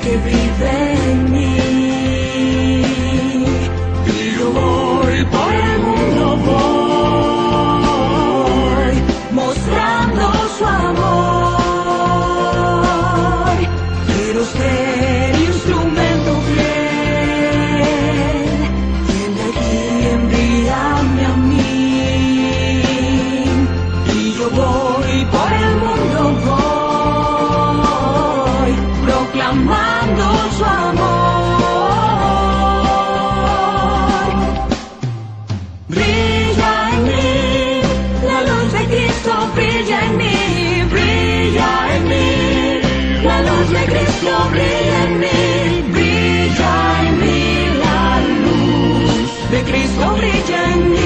que vive en mí. Y yo voy por el mundo, voy mostrando su amor. Quiero ser instrumento fiel, quien de aquí envíame a mí. Y yo voy por el mundo, voy proclamando su amor. Brilla en mí, la luz de Cristo brilla en mí, brilla en mí, la luz de Cristo brilla en mí, brilla en mí, la luz de Cristo brilla en mí.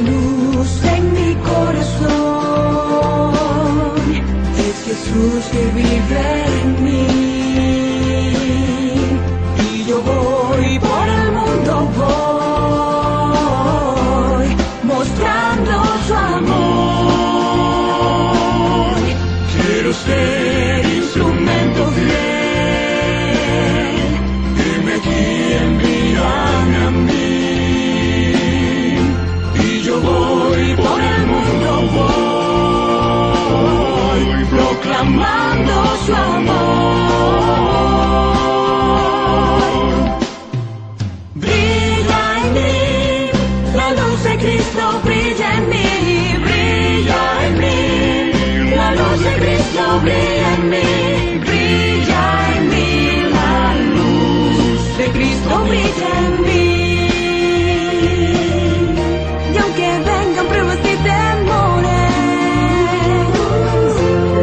Luz en mi corazón es Jesús que vive en mí. Y yo voy por el mundo, voy mostrando su amor. Quiero ser instrumento fiel, dime aquí, envíame a mí. Yo voy por el mundo, voy proclamando su amor. Brilla en mí, la luz de Cristo brilla en mí, brilla en mí, la luz de Cristo brilla en mí, brilla en mí, la luz de Cristo brilla en mí. Y aunque vengan pruebas y temores,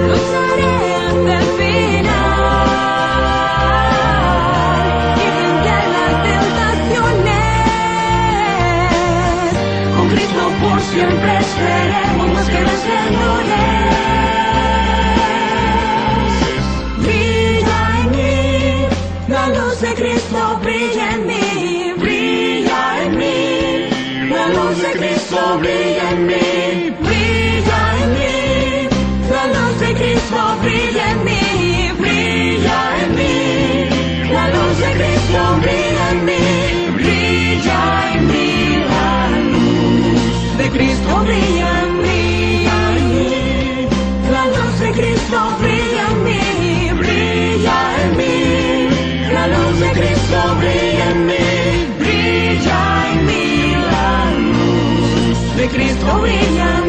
lucharé hasta el final. Y vencer las tentaciones, con Cristo por siempre seremos más que vencedores. Brilla en mí, la luz de Cristo brilla en mí, brilla en mí. La luz de Cristo brilla en mí, brilla en mí. La luz de Cristo brilla en mí, brilla en mí. La luz de Cristo brilla en mí, brilla en mí. La luz de Cristo brilla en mí. La luz de Cristo brilla en mí, brilla en mí. La luz de Cristo brilla en mí, brilla en mí. De Cristo brilla.